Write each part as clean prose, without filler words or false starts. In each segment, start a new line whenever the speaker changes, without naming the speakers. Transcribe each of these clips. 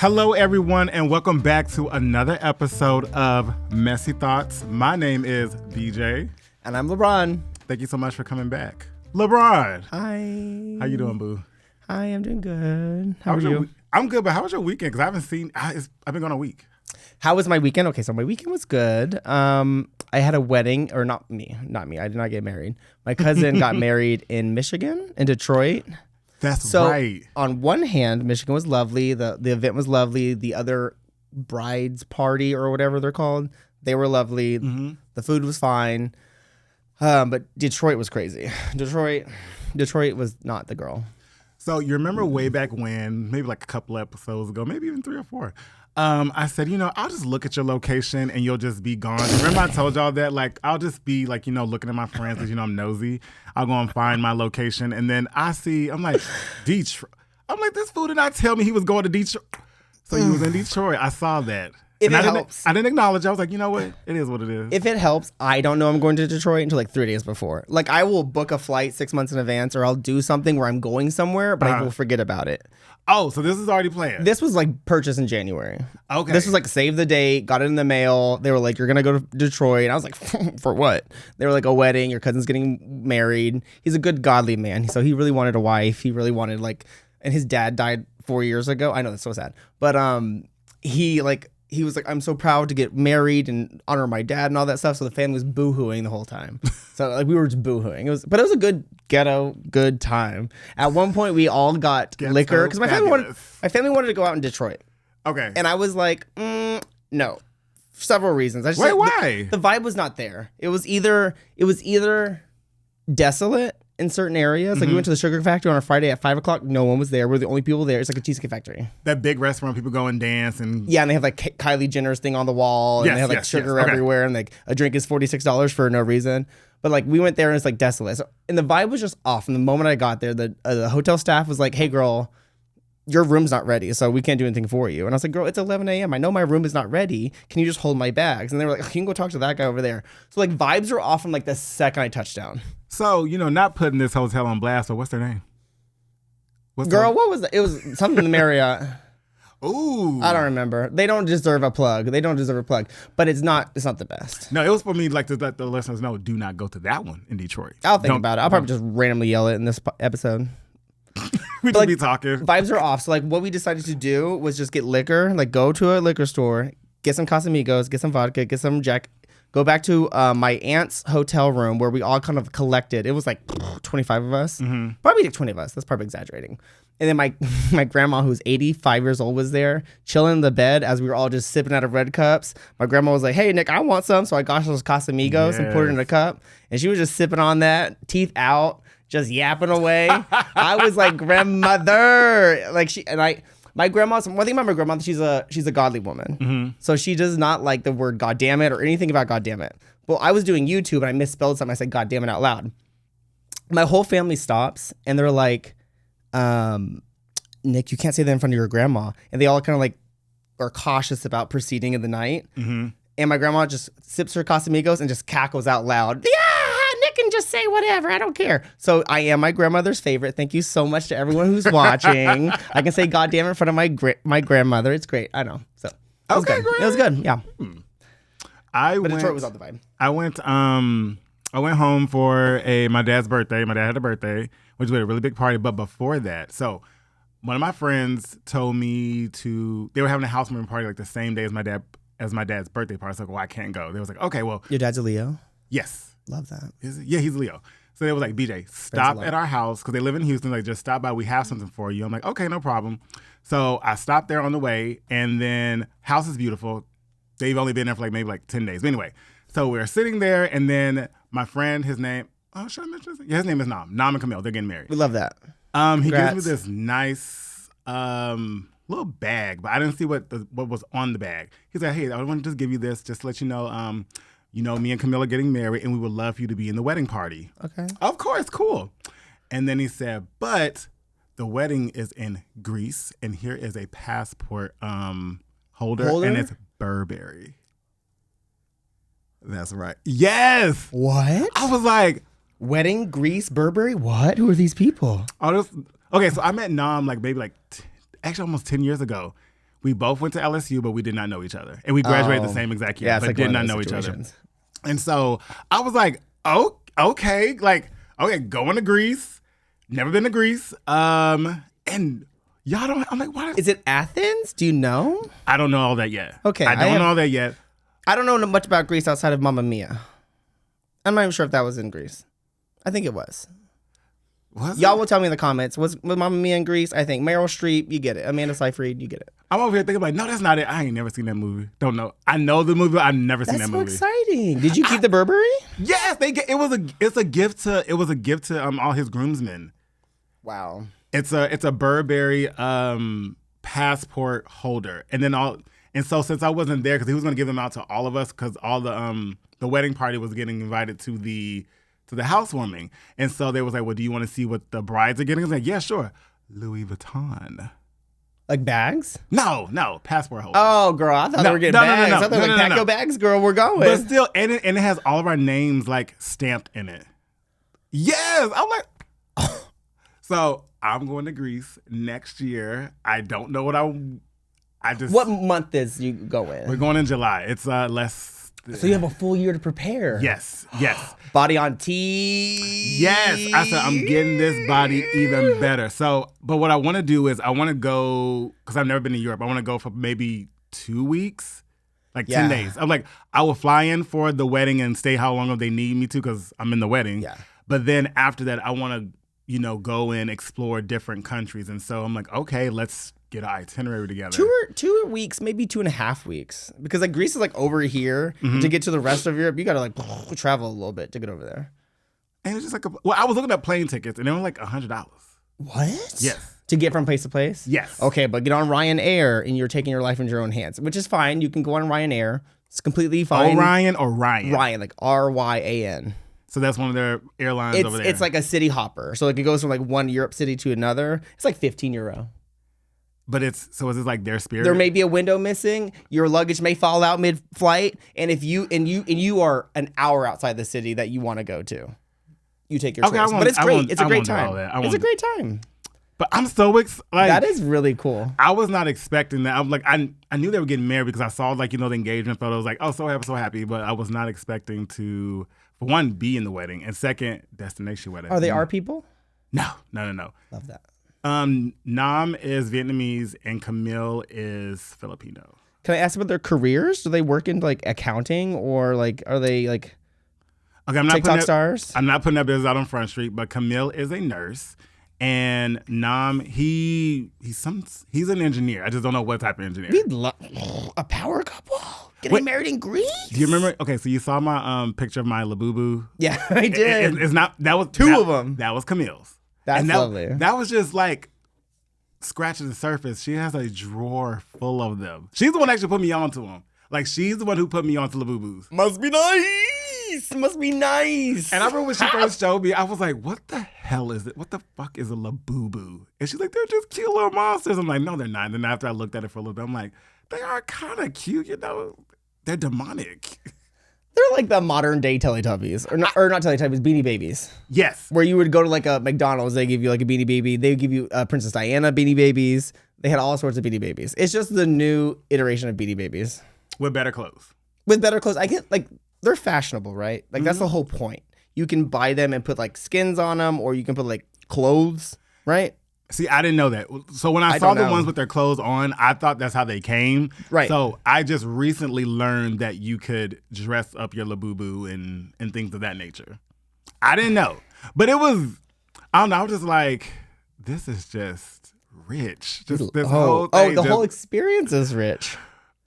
Hello, everyone, and welcome back to another episode of Messy Thoughts. My name is BJ.
And I'm LeBron.
Thank you so much for coming back. LeBron.
Hi.
How you doing, boo?
Hi, I'm doing good. How are you?
I'm good, but how was your weekend? Because I haven't seen, I've been gone a week.
How was my weekend? Okay, so my weekend was good. I had a wedding, or not me. I did not get married. My cousin got married in Michigan, in Detroit.
That's right.
On one hand, Michigan was lovely. The event was lovely. The other bride's party or whatever they're called, they were lovely. Mm-hmm. The food was fine. But Detroit was crazy. Detroit was not the girl.
So you remember way back when, maybe like a couple episodes ago, maybe even 3 or 4, I said, I'll just look at your location and you'll just be gone. Remember I told y'all that? Like, I'll just be like, looking at my friends because, I'm nosy. I'll go and find my location. And then I'm like, Detroit. I'm like, this fool did not tell me he was going to Detroit. So he was in Detroit. I saw that.
If it helps.
I didn't acknowledge. I was like, you know what? It is what it is.
If it helps, I don't know I'm going to Detroit until like 3 days before. Like, I will book a flight 6 months in advance, or I'll do something where I'm going somewhere, but I will forget about it.
Oh, so this is already planned.
This was like purchased in January.
Okay.
This was like save the date, got it in the mail. They were like, you're going to go to Detroit. And I was like, for what? They were like, a wedding. Your cousin's getting married. He's a good, godly man. So he really wanted a wife. He really wanted and his dad died 4 years ago. I know that's so sad. But he was like, I'm so proud to get married and honor my dad and all that stuff. So the family was boo-hooing the whole time. So we were just boo-hooing. But it was a good good time. At one point, we all got liquor because my family wanted to go out in Detroit.
Okay.
And I was like, no, for several reasons.
Wait, why?
The vibe was not there. It was either desolate in certain areas. Like we went to the sugar factory on a Friday at 5:00. No one was there. We're the only people there. It's like a cheesecake factory.
That big restaurant, people go and dance and
and they have like Kylie Jenner's thing on the wall, and they have like sugar everywhere, and like a drink is $46 for no reason. But like we went there and it's like desolate. So, and the vibe was just off. And the moment I got there, the hotel staff was like, "Hey, girl, your room's not ready, so we can't do anything for you." And I was like, "Girl, it's 11 a.m. I know my room is not ready. Can you just hold my bags?" And they were like, "You can go talk to that guy over there." So like vibes were off from like the second I touched down.
So, not putting this hotel on blast, but what's their name?
What was that? It was something in the Marriott.
Ooh.
I don't remember. They don't deserve a plug. But it's not the best.
No, it was for me like to let the listeners know, do not go to that one in Detroit.
I'll think about it. I'll probably just randomly yell it in this episode.
We just be talking.
Vibes are off. So like what we decided to do was just get liquor, like go to a liquor store, get some Casamigos, get some vodka, get some Jack, go back to my aunt's hotel room where we all kind of collected. It was like 25 of us. Mm-hmm. Probably like 20 of us. That's probably exaggerating. And then my grandma, who's 85 years old, was there chilling in the bed as we were all just sipping out of red cups. My grandma was like, "Hey, Nick, I want some." So I got those Casamigos and put it in a cup. And she was just sipping on that, teeth out, just yapping away. I was like, grandmother. My grandma's, one thing about my grandma, she's a godly woman. Mm-hmm. So she does not like the word "God damn it" or anything about "God damn it." Well, I was doing YouTube and I misspelled something. I said "God damn it" out loud. My whole family stops and they're like, "Nick, you can't say that in front of your grandma." And they all kind of like are cautious about proceeding in the night. Mm-hmm. And my grandma just sips her Casamigos and just cackles out loud. "Yeah, Nick can just say whatever. I don't care." So I am my grandmother's favorite. Thank you so much to everyone who's watching. I can say "God damn it" in front of my grandmother. It's great. I know. So it was good. Great. It was good. Yeah. Detroit was on the vibe.
I went home for my dad's birthday. My dad had a birthday, which was a really big party. But before that, so one of my friends told me they were having a housewarming party like the same day as my dad's birthday party. So I was like, "Well, I can't go." They was like, "Okay, well."
Your dad's a Leo?
Yes.
Love that.
Yeah, he's a Leo. So they was like, "BJ, stop at our house," because they live in Houston. Like, just stop by. We have something for you. I'm like, "Okay, no problem." So I stopped there on the way, and then house is beautiful. They've only been there for maybe 10 days. But anyway, so we're sitting there, and then my friend, his name, should I mention his name? Yeah, his name is Nam and Camille. They're getting married.
We love that.
He gives me this nice little bag, but I didn't see what was on the bag. He's like, "Hey, I want to just give you this, just to let you know, me and Camille are getting married, and we would love for you to be in the wedding party."
Okay.
Of course, cool. And then he said, "But the wedding is in Greece, and here is a passport holder, and it's Burberry." That's right. Yes.
What?
I was like,
wedding, Greece, Burberry? What? Who are these people?
Okay, so I met Nam maybe almost 10 years ago. We both went to LSU, but we did not know each other. And we graduated the same exact year, but did not know each other. And so I was like, oh, okay. Like, okay, going to Greece. Never been to Greece. And y'all don't, I'm like, what?
Is it Athens? Do you know?
I don't know all that yet.
Okay.
I don't know all that yet.
I don't know much about Greece outside of Mamma Mia. I'm not even sure if that was in Greece. I think it was. Y'all will tell me in the comments. Was Mamma Mia in Greece? I think Meryl Streep, you get it. Amanda Seyfried, you get it.
I'm over here thinking like, no, that's not it. I ain't never seen that movie. Don't know. I know the movie, but I've never seen that movie.
That's so exciting. Did you keep the Burberry?
Yes, it was a gift to all his groomsmen.
Wow.
It's a Burberry passport holder, and so since I wasn't there, because he was going to give them out to all of us, because all the wedding party was getting invited to the housewarming, and so they was like, well, do you want to see what the brides are getting? I was like, yeah, sure. Louis Vuitton.
Like bags?
No, passport holder.
Oh, girl, I thought they were getting bags. I thought they were like, pack your bags, girl, we're going.
But still, and it has all of our names like stamped in it. Yes, I'm like, so I'm going to Greece next year. I don't know
What month is you going?
We're going in July. It's less.
So you have a full year to prepare.
Yes.
Body on T.
Yes. I said, I'm getting this body even better. So, but what I want to do is I want to go, because I've never been to Europe. I want to go for maybe 2 weeks, like 10 days. I'm like, I will fly in for the wedding and stay how long they need me to, because I'm in the wedding.
Yeah.
But then after that, I want to, go and explore different countries. And so I'm like, okay, let's get an itinerary together.
2 weeks, maybe 2.5 weeks, because like Greece is like over here. To get to the rest of Europe, you gotta like travel a little bit to get over there.
And it's just like I was looking at plane tickets and they were like $100.
What?
Yes.
To get from place to place?
Yes.
Okay, but get on Ryanair and you're taking your life into your own hands, which is fine. You can go on Ryanair. It's completely fine.
Orion or Ryan?
Ryan, like Ryan.
So that's one of their airlines over there.
It's like a city hopper. So like it goes from like one Europe city to another. It's like €15.
But is this like their Spirit?
There may be a window missing. Your luggage may fall out mid-flight, and if you are an hour outside the city that you want to go to, you take your choice. But it's great. It's a great time. It's a great time.
But I'm so excited. Like,
that is really cool.
I was not expecting that. I'm like, I knew they were getting married because I saw like the engagement photos. Like, oh, so happy. But I was not expecting to, for one, be in the wedding, and second, destination wedding.
Are they our people?
No.
Love that.
Nam is Vietnamese and Camille is Filipino.
Can I ask about their careers? Do they work in like accounting, or like are they like TikTok stars?
I'm not putting that business out on Front Street, but Camille is a nurse, and Nam he's an engineer. I just don't know what type of engineer.
A power couple getting married in Greece.
Do you remember? Okay, so you saw my picture of my Labubu.
Yeah, I did.
It's not that was
two of them.
That was Camille's.
That's lovely.
That was just like scratching the surface. She has a drawer full of them. She's the one that actually put me onto them. Like, she's the one who put me onto Labubus.
Must be nice.
And I remember when she first showed me, I was like, what the hell is it? What the fuck is a Labubu? And she's like, they're just cute little monsters. I'm like, no, they're not. And then after I looked at it for a little bit, I'm like, they are kind of cute, They're demonic.
They're like the modern day Teletubbies, or not Teletubbies, Beanie Babies.
Yes.
Where you would go to like a McDonald's, they give you like a Beanie Baby. They would give you Princess Diana Beanie Babies. They had all sorts of Beanie Babies. It's just the new iteration of Beanie Babies.
With better clothes.
I get like, they're fashionable, right? Like that's the whole point. You can buy them and put like skins on them, or you can put like clothes, right?
See, I didn't know that. So when I saw the ones with their clothes on, I thought that's how they came.
Right.
So I just recently learned that you could dress up your Labubu and things of that nature. I didn't know. But it was, I don't know, I was just like, this is just rich. Just this whole thing.
The whole experience is rich.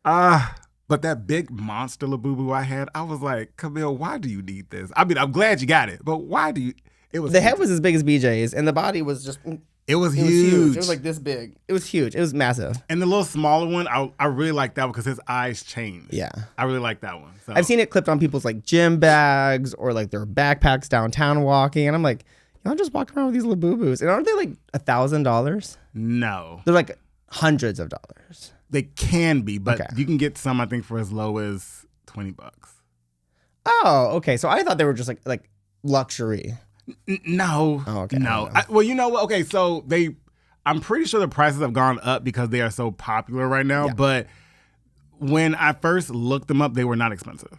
But that big monster Labubu I had, I was like, Camille, why do you need this? I mean, I'm glad you got it, but why do you?
The head was as big as BJ's, and the body was just...
It was huge.
It was like this big. It was huge. It was massive.
And the little smaller one, I really like that one because his eyes changed.
Yeah.
I really like that one. So.
I've seen it clipped on people's like gym bags or like their backpacks downtown walking. And I'm like, y'all just walk around with these Labubus. And aren't they like $1,000?
No.
They're like hundreds of dollars.
They can be, but you can get some, I think, for as low as $20.
Oh, okay. So I thought they were just like luxury.
No.
Oh, okay.
No. Well, you know what? Okay, so I'm pretty sure the prices have gone up because they are so popular right now.
Yeah.
But when I first looked them up, they were not expensive.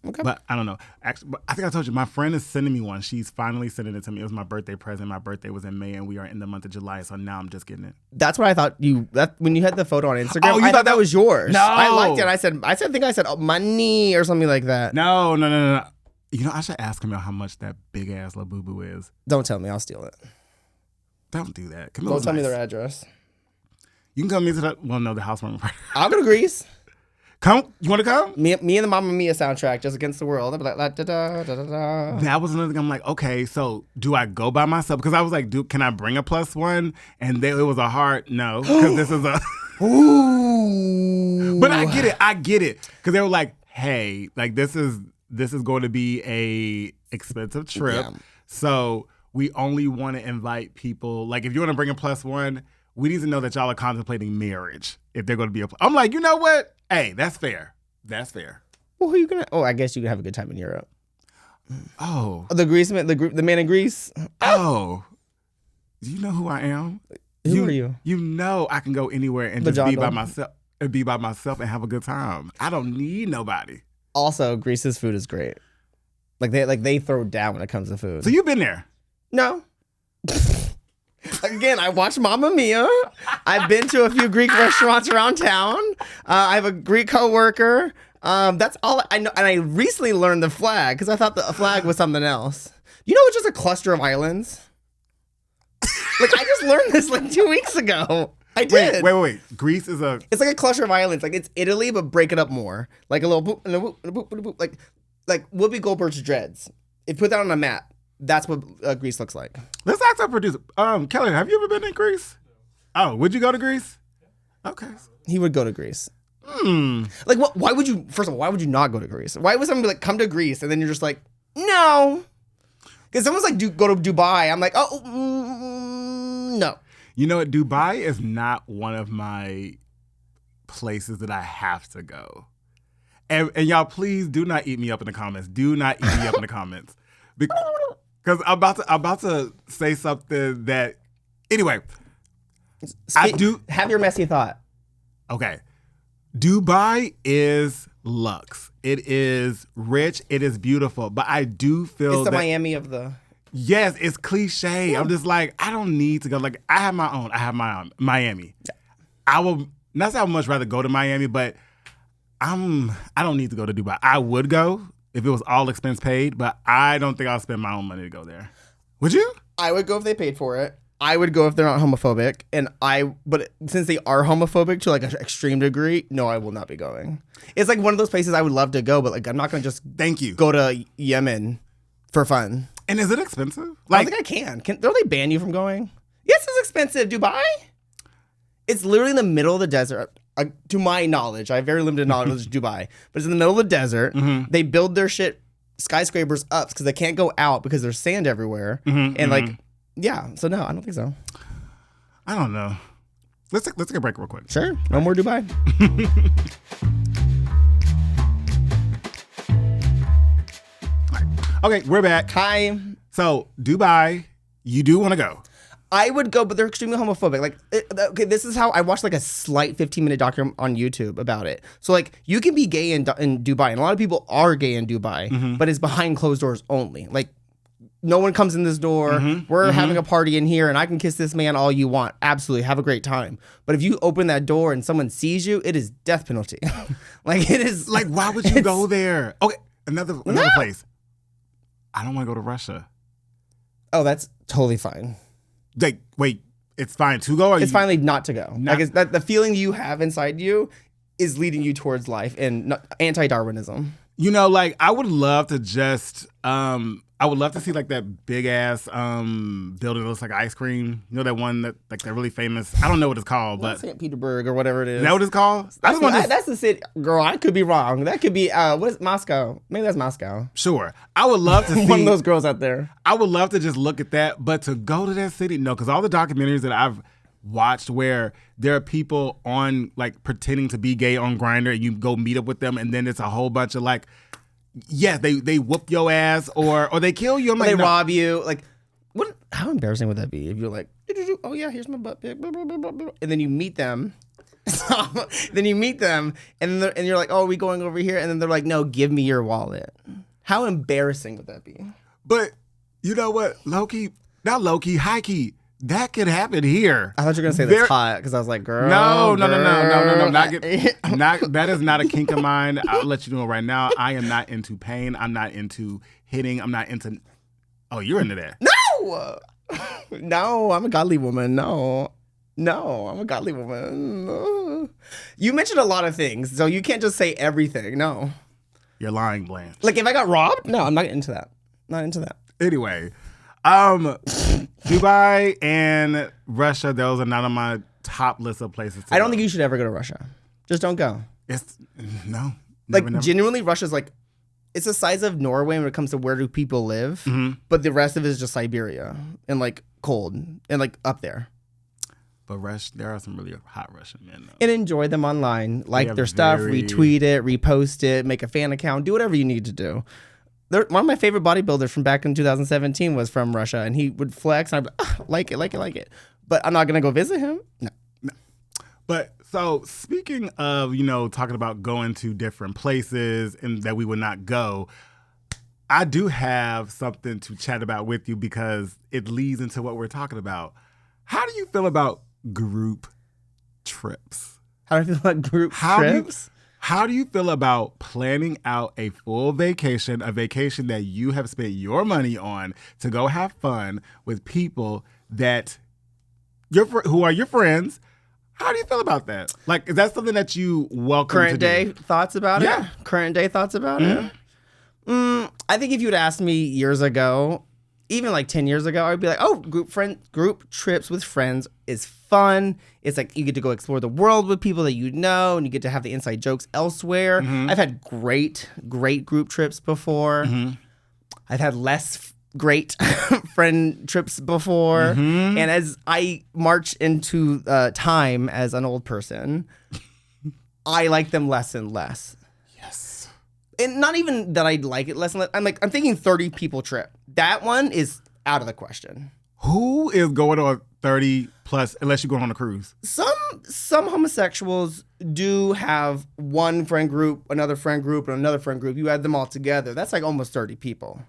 Okay.
But I don't know. Actually, but I think I told you, my friend is sending me one. She's finally sending it to me. It was my birthday present. My birthday was in May, and we are in the month of July, so now I'm just getting it.
That's what I thought when you had the photo on Instagram.
Oh, you
I
thought
that was yours.
No.
I liked it. I think I said money or something like that.
No. You know, I should ask him how much that big ass La Boo Boo is.
Don't tell me. I'll steal it.
Don't do that.
Don't tell me their address.
You can come into the the housewarming party.
I'll go to Greece.
Come, you want to come?
Me and the Mamma Mia soundtrack, Just Against the World. I'll be like, da da da da da.
That was another thing. I'm like, okay, so do I go by myself? Because I was like, can I bring a +1? And it was a hard no, because this is a.
Ooh.
But I get it, because they were like, hey, like this is going to be a expensive trip, so we only want to invite people. Like, if you want to bring a +1, we need to know that y'all are contemplating marriage. If they're going to be I'm like, you know what? Hey, that's fair. That's fair.
Well, who are you gonna? Oh, I guess you can have a good time in Europe.
Oh,
The Greece man, the man in Greece.
oh, do you know who I am?
Who are you?
You know I can go anywhere and just be by myself. And be by myself and have a good time. I don't need nobody.
Also, Greece's food is great. They throw down when it comes to food.
So you've been there?
No. Again, I watched Mamma Mia. I've been to a few Greek restaurants around town. I have a Greek coworker. That's all I know. And I recently learned the flag because I thought the flag was something else. You know, it's just a cluster of islands. Like, I just learned this like 2 weeks ago. I did.
Wait. Greece is a...
It's like a cluster of islands. Like, it's Italy, but break it up more. Like a little boop and a boop and a boop and a boop. Like Whoopi Goldberg's dreads. If you put that on a map, that's what Greece looks like.
Let's ask our producer. Keller, have you ever been in Greece? Oh, would you go to Greece? Okay.
He would go to Greece. Like, what? Why would you? First of all, why would you not go to Greece? Why would someone be like, come to Greece, and then you're just like, no? Because someone's like, go to Dubai. I'm like, no.
You know what? Dubai is not one of my places that I have to go. And y'all, please do not eat me up in the comments. Do not eat me up in the comments. Because I'm about to say something that... Anyway, I do...
Have your messy thought.
Okay. Dubai is luxe. It is rich. It is beautiful. But I do feel
it's the Miami of the...
Yes, it's cliche. I'm just like, I don't need to go. Like, I have my own. Miami. Yeah. I will, not say I would much rather go to Miami, but I don't need to go to Dubai. I would go if it was all expense paid, but I don't think I'll spend my own money to go there. Would you?
I would go if they paid for it. I would go if they're not homophobic. But since they are homophobic to like an extreme degree, no, I will not be going. It's like one of those places I would love to go, but like I'm not going to just go to Yemen for fun.
And is it expensive?
Like, I don't think I can. Don't they ban you from going? Yes, it's expensive. Dubai? It's literally in the middle of the desert. To my knowledge, I have very limited knowledge of Dubai, but it's in the middle of the desert. Mm-hmm. They build their skyscrapers up because they can't go out because there's sand everywhere. Mm-hmm, so no, I don't think so.
I don't know. Let's take a break real quick.
Sure. No more Dubai.
Okay, we're back.
Hi.
So, Dubai, you do want to go.
I would go, but they're extremely homophobic. Like, this is how I watched like a slight 15-minute documentary on YouTube about it. So, like, you can be gay in Dubai, and a lot of people are gay in Dubai, but it's behind closed doors only. Like, no one comes in this door. We're having a party in here, and I can kiss this man all you want. Absolutely, have a great time. But if you open that door and someone sees you, it is death penalty. Like, it is.
Like, why would you go there? Okay, another place. I don't want to go to Russia.
Oh, that's totally fine.
Like, wait, it's fine to go?
It's finally not to go. Like, it's that the feeling you have inside you is leading you towards life and anti-Darwinism. You
know, like, I would love to just, I would love to see, like, that big-ass building that looks like ice cream. You know that one that, like, they're really famous? I don't know what it's called, but...
St. Petersburg or whatever it is.
Is that what it's called?
That's the city. Girl, I could be wrong. That could be, what is Moscow? Maybe that's Moscow.
Sure. I would love to see...
one of those girls out there.
I would love to just look at that, but to go to that city, no, because all the documentaries that I've watched where there are people on, like, pretending to be gay on Grindr, and you go meet up with them, and then it's a whole bunch of, like... Yes, they whoop your ass or they kill you.
They rob you. Like, what? How embarrassing would that be if you're like, you? Oh yeah, here's my butt pic. Blah, blah, blah, blah, blah. And then you meet them. Then you meet them, and you're like, oh, are we going over here? And then they're like, no, give me your wallet. How embarrassing would that be?
But you know what? Low-key, not low-key, high-key. That could happen here.
I thought you were gonna say that's hot because I was like, girl.
No. That is not a kink of mine. I'll let you know right now. I am not into pain. I'm not into hitting. I'm not into. Oh, you're into that?
No, I'm a godly woman. No, I'm a godly woman. No. You mentioned a lot of things, so you can't just say everything. No,
you're lying, Blanche.
Like if I got robbed, no, I'm not into that. Not into that.
Anyway. Dubai and Russia, those are not on my top list of places to
I don't
go.
think you should ever go to Russia. Just don't go.
No.
Never. Genuinely, Russia's like, it's the size of Norway when it comes to where do people live, but the rest of it is just Siberia and like cold and like up there.
But there are some really hot Russian men, though.
And enjoy them online. Like their stuff, retweet it, repost it, make a fan account, do whatever you need to do. One of my favorite bodybuilders from back in 2017 was from Russia, and he would flex, and I'd be like, like it. But I'm not going to go visit him. No.
But so speaking of, talking about going to different places and that we would not go, I do have something to chat about with you because it leads into what we're talking about. How do you feel about group trips?
How do I feel about group trips?
How do you feel about planning out a full vacation, a vacation that you have spent your money on to go have fun with people that who are your friends? How do you feel about that? Like, is that something that you welcome
Current
to
day
do?
thoughts about
Yeah.
it? Current day thoughts about it? I think if you'd asked me years ago, even like 10 years ago, I'd be like, oh, group trips with friends is fun. It's like you get to go explore the world with people that you know, and you get to have the inside jokes elsewhere. I've had great group trips before. I've had less great friend trips before. And as I march into time as an old person, I like them less and less.
Yes.
And not even that I like it less and less. I'm thinking 30 people trip. That one is out of the question.
Who is going on 30 plus unless you go on a cruise?
Some homosexuals do have one friend group, another friend group, and another friend group. You add them all together. That's like almost 30 people.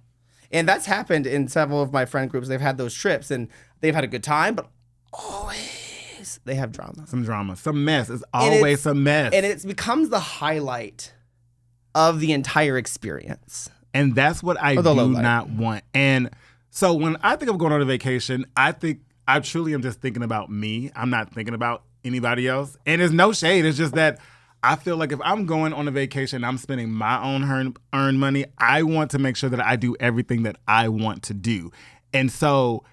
And that's happened in several of my friend groups. They've had those trips and they've had a good time, but always they have drama.
Some drama. Some mess. It's always some mess.
And it becomes the highlight of the entire experience.
And that's what I do not want. And so when I think of going on a vacation, I truly am just thinking about me. I'm not thinking about anybody else. And there's no shade. It's just that I feel like if I'm going on a vacation, I'm spending my own earned money, I want to make sure that I do everything that I want to do. And so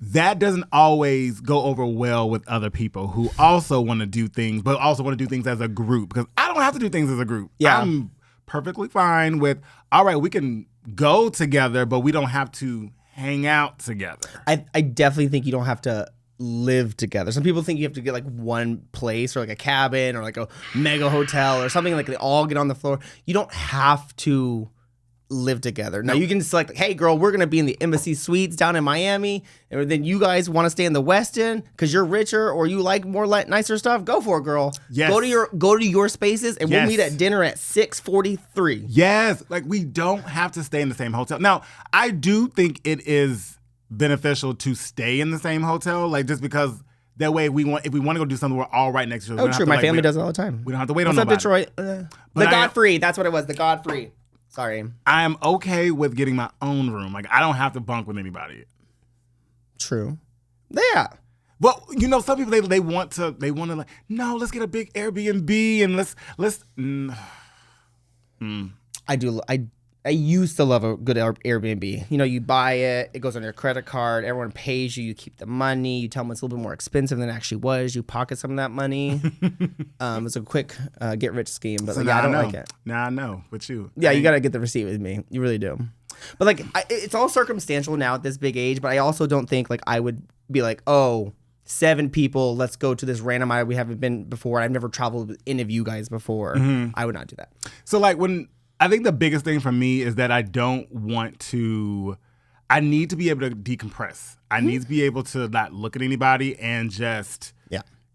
that doesn't always go over well with other people who also want to do things, but also want to do things as a group. Because I don't have to do things as a group.
Yeah.
I'm perfectly fine with, all right, we can go together, but we don't have to hang out together.
I definitely think you don't have to live together. Some people think you have to get like one place or like a cabin or like a mega hotel or something like they all get on the floor. You don't have to live together. Now you can select, hey girl, we're gonna be in the Embassy Suites down in Miami, and then you guys want to stay in the Westin because you're richer or you like more nicer stuff. Go for it, girl.
Yes.
Go to your spaces, and we'll meet at dinner at 6:43.
Yes, like we don't have to stay in the same hotel. Now, I do think it is beneficial to stay in the same hotel, like just because that way if we want to go do something, we're all right next to each other.
Oh, true. My family does it all the time.
We don't have to wait
What's
on
up,
nobody.
Detroit? The Godfrey. That's what it was. The Godfrey. Sorry.
I am okay with getting my own room. Like, I don't have to bunk with anybody.
True. Yeah.
Well, some people they want to like, no, let's get a big Airbnb and let's.
I used to love a good Airbnb. You buy it, it goes on your credit card, everyone pays you, you keep the money, you tell them it's a little bit more expensive than it actually was, you pocket some of that money. It's a quick get rich scheme, but I don't like it.
Now I know, but you.
Yeah, you got to get the receipt with me. You really do. But it's all circumstantial now at this big age, but I also don't think I would be like, oh, 7 people, let's go to this random island we haven't been before. I've never traveled with any of you guys before. I would not do that.
So when I think the biggest thing for me is that I don't want to I need to be able to decompress. I need to be able to not look at anybody and just,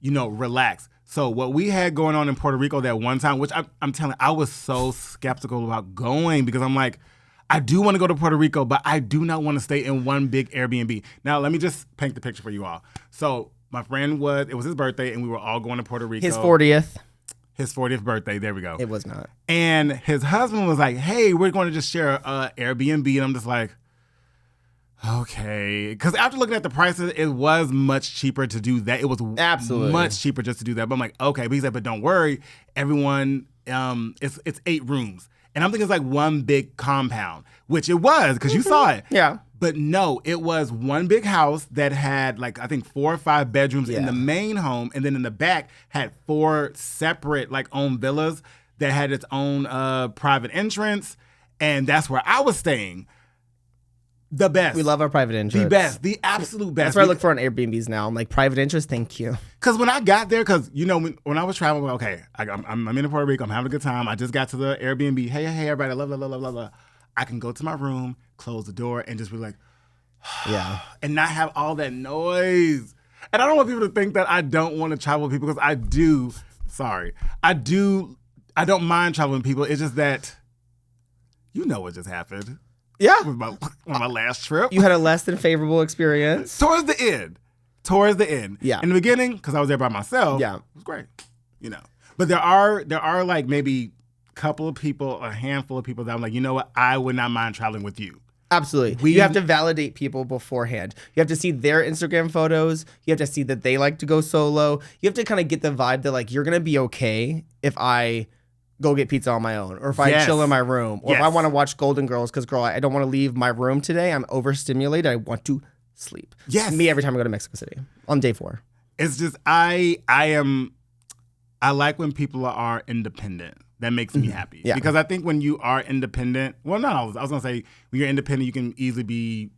relax. So what we had going on in Puerto Rico that one time, which I'm telling you, I was so skeptical about going because I'm like, I do want to go to Puerto Rico, but I do not want to stay in one big Airbnb. Now, let me just paint the picture for you all. So my friend it was his birthday, and we were all going to Puerto Rico.
His 40th.
His 40th birthday. There we go.
It was not.
And his husband was like, hey, we're going to just share Airbnb. And I'm just like, okay. Because after looking at the prices, it was much cheaper to do that. It was
absolutely
much cheaper just to do that. But I'm like, okay. But he said, but don't worry. Everyone, it's 8 rooms. And I'm thinking it's like one big compound, which it was because you saw it.
Yeah.
But no, it was one big house that had like, I think 4 or 5 bedrooms in the main home. And then in the back had 4 separate like own villas that had its own private entrance. And that's where I was staying. The best.
We love our private entrance.
The best. The absolute best.
That's where I look for on Airbnbs now. I'm like, private interest, thank you.
Because when I got there, because, when I was traveling, okay, I'm in Puerto Rico. I'm having a good time. I just got to the Airbnb. Hey, everybody. Blah, blah, blah, blah, blah. I can go to my room, close the door, and just be like, and not have all that noise. And I don't want people to think that I don't want to travel with people because I do. Sorry. I don't mind traveling with people. It's just that, what just happened.
Yeah.
On my last trip.
You had a less than favorable experience.
Towards the end.
Yeah.
In the beginning, because I was there by myself, it was great. But there are like maybe a handful of people that I'm like, you know what? I would not mind traveling with you.
Absolutely. You have to validate people beforehand. You have to see their Instagram photos. You have to see that they like to go solo. You have to kind of get the vibe that like, you're going to be okay if I go get pizza on my own, or if I chill in my room, or if I want to watch Golden Girls because, girl, I don't want to leave my room today. I'm overstimulated. I want to sleep.
Yes.
Me every time I go to Mexico City on day 4.
It's just I like when people are independent. That makes me happy.
Yeah.
Because I think when you are independent, well, not always. I was going to say when you're independent, you can easily be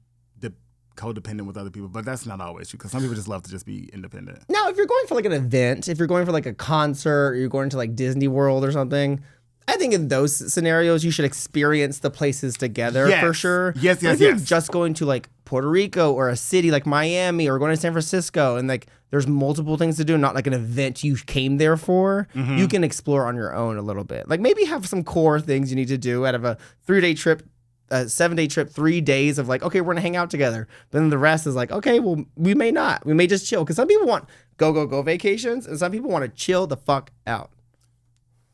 codependent with other people, but that's not always true because some people just love to just be independent.
Now, if you're going for like an event, if you're going for like a concert, or you're going to like Disney World or something, I think in those scenarios, you should experience the places together for sure.
Yes.
If you're just going to like Puerto Rico or a city like Miami or going to San Francisco and like there's multiple things to do, not like an event you came there for, you can explore on your own a little bit. Like maybe have some core things you need to do out of a 3-day trip, a 7-day trip, 3 days of like, okay, we're going to hang out together. But then the rest is like, okay, well, we may not. We may just chill. Because some people want go vacations and some people want to chill the fuck out.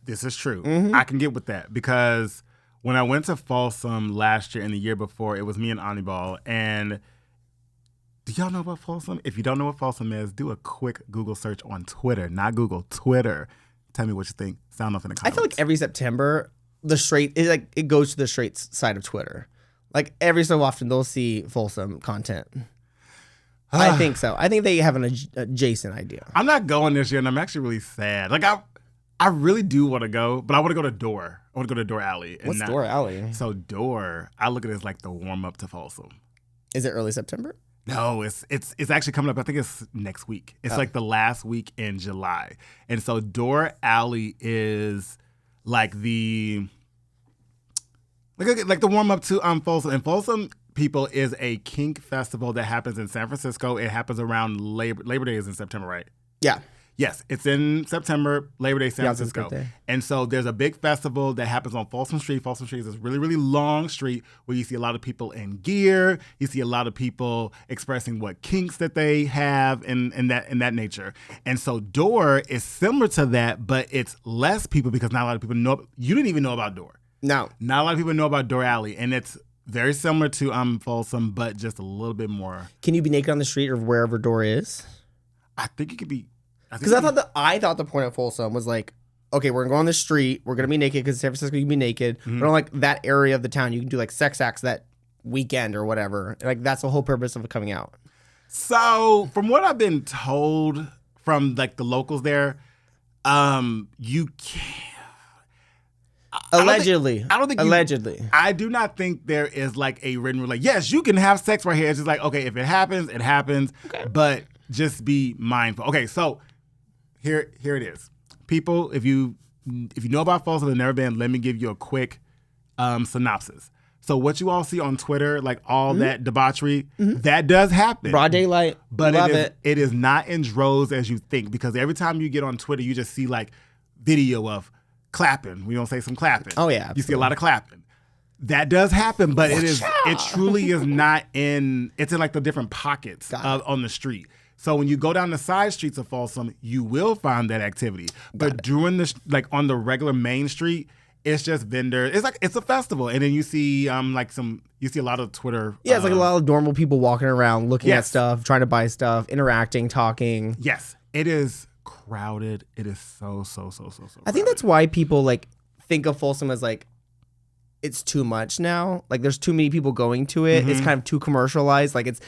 This is true. I can get with that because when I went to Folsom last year and the year before, it was me and Anibal. And do y'all know about Folsom? If you don't know what Folsom is, do a quick Google search on Twitter. Not Google, Twitter. Tell me what you think. Sound off in the comments.
I feel like every September, it goes to the straight side of Twitter. Like every so often, they'll see Folsom content. I think so. I think they have an adjacent idea.
I'm not going this year, and I'm actually really sad. Like I really do want to go, but I want to go to Dore. I want to go to Dore Alley.
What's Dore Alley?
So Dore, I look at it as like the warm up to Folsom.
Is it early September?
No, it's actually coming up. I think it's next week. It's like the last week in July. And so Dore Alley is like the warm up to Folsom. And Folsom, people, is a kink festival that happens in San Francisco. It happens around Labor Day is in September, right?
Yeah.
Yes, it's in September, Labor Day, San Francisco.
Birthday.
And so there's a big festival that happens on Folsom Street. Folsom Street is this really, really long street where you see a lot of people in gear. You see a lot of people expressing what kinks that they have in that nature. And so Dore is similar to that, but it's less people because not a lot of people know. You didn't even know about Dore.
No.
Not a lot of people know about Dore Alley. And it's very similar to Folsom, but just a little bit more.
Can you be naked on the street or wherever Dore is?
I think it could be.
Because I thought the point of Folsom was like, okay, we're gonna go on the street, we're gonna be naked because San Francisco you can be naked, but on like that area of the town you can do like sex acts that weekend or whatever. Like that's the whole purpose of it coming out.
So from what I've been told from like the locals there, you can't.
Allegedly.
I don't think
allegedly.
I do not think there is like a written rule like, yes, you can have sex right here. It's just like, okay, if it happens, it happens. Okay. But just be mindful. Okay, so here it is. People, if you know about Folsom and never been, let me give you a quick synopsis. So what you all see on Twitter, like all that debauchery, that does happen.
Broad daylight.
But
Love it.
it is not in droves as you think, because every time you get on Twitter, you just see like video of clapping. We don't say some clapping.
Oh, yeah,
You see a lot of clapping. That does happen, but it truly is not in, it's in like the different pockets on the street. So when you go down the side streets of Folsom, you will find that activity. But during like on the regular main street, it's just vendors. It's like it's a festival, and then you see you see a lot of Twitter.
Yeah, it's like a lot of normal people walking around, looking at
Yes.
stuff, trying to buy stuff, interacting, talking.
Yes, it is crowded. It is so.
I think that's why people like think of Folsom as like it's too much now. Like there's too many people going to it. It's kind of too commercialized. Like it's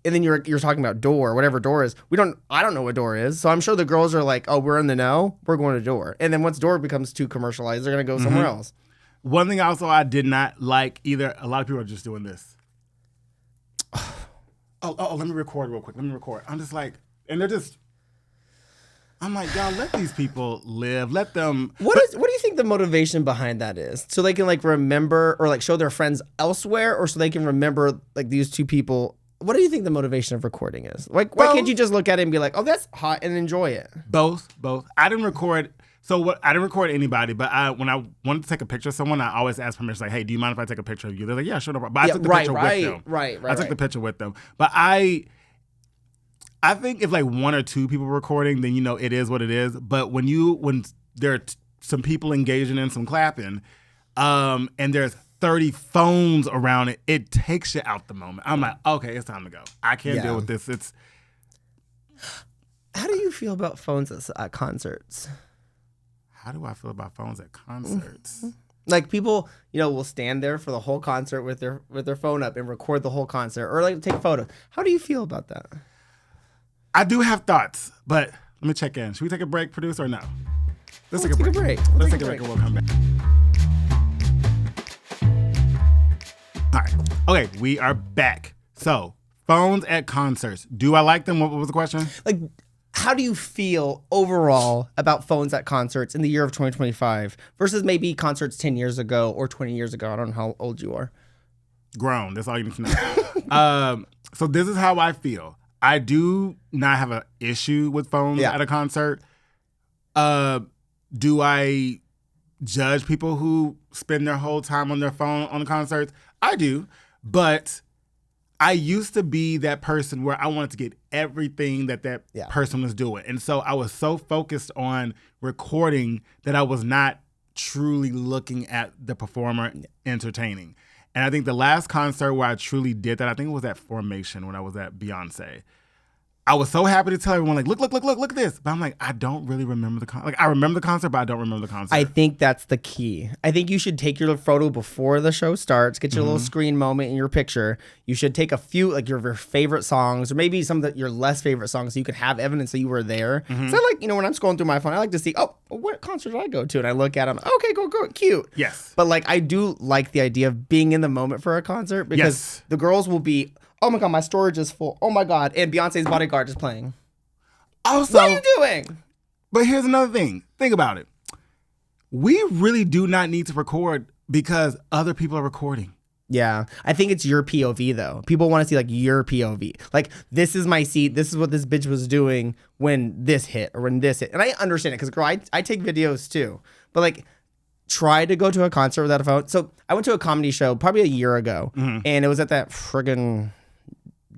and then you're talking about Door, whatever Door is. I don't know what Door is. So I'm sure the girls are like, "Oh, we're in the know. We're going to Door." And then once Door becomes too commercialized, they're going to go somewhere else.
One thing also I did not like either. A lot of people are just doing this. Oh, let me record real quick. I'm just like, and they're just. I'm like, y'all, let these people live. Let them.
What do you think the motivation behind that is? So they can like remember or like show their friends elsewhere, or so they can remember like these two people. What do you think the motivation of recording is? Like, why can't you just look at it and be like, "Oh, that's hot," and enjoy it?
Both. I didn't record. I didn't record anybody, but when I wanted to take a picture of someone, I always ask permission. Like, hey, do you mind if I take a picture of you? They're like, yeah, sure, no problem. But I took the picture with them.
Right.
I took the picture with them, but I think if like one or two people recording, then it is what it is. But when there are some people engaging in some clapping, and there's 30 phones around it, it takes you out the moment. I'm like, okay, it's time to go. I can't deal with this.
How do you feel about phones at concerts?
How do I feel about phones at concerts?
Like people, will stand there for the whole concert with their phone up and record the whole concert, or like take photos. How do you feel about that?
I do have thoughts, but let me check in. Should we take a break, producer, or no? Let's take a break. Let's take a break and we'll come back. All right. Okay, we are back. So, phones at concerts. Do I like them? What was the question?
Like, how do you feel overall about phones at concerts in the year of 2025 versus maybe concerts 10 years ago or 20 years ago? I don't know how old you are.
Grown. That's all you need to know. So this is how I feel. I do not have an issue with phones at a concert. Do I judge people who spend their whole time on their phone on the concerts? I do. But I used to be that person where I wanted to get everything that person was doing. And so I was so focused on recording that I was not truly looking at the performer entertaining. And I think the last concert where I truly did that, I think it was at Formation when I was at Beyoncé. I was so happy to tell everyone, like, look at this. But I'm like, I don't really remember the concert. Like, I remember the concert, but I don't remember the concert.
I think that's the key. I think you should take your photo before the show starts, get your little screen moment in your picture. You should take a few, like, your favorite songs, or maybe some of your less favorite songs, so you could have evidence that you were there. So I like, when I'm scrolling through my phone, I like to see, what concert did I go to? And I look at them, okay, go, cute.
Yes.
But, like, I do like the idea of being in the moment for a concert, because the girls will be, oh my God, my storage is full. Oh my God. And Beyonce's Bodyguard is playing.
Also,
what are you doing?
But here's another thing. Think about it. We really do not need to record because other people are recording.
Yeah. I think it's your POV though. People want to see like your POV. Like, this is my seat. This is what this bitch was doing when this hit or when this hit. And I understand it because, girl, I take videos too. But like, try to go to a concert without a phone. So I went to a comedy show probably a year ago, and it was at that friggin'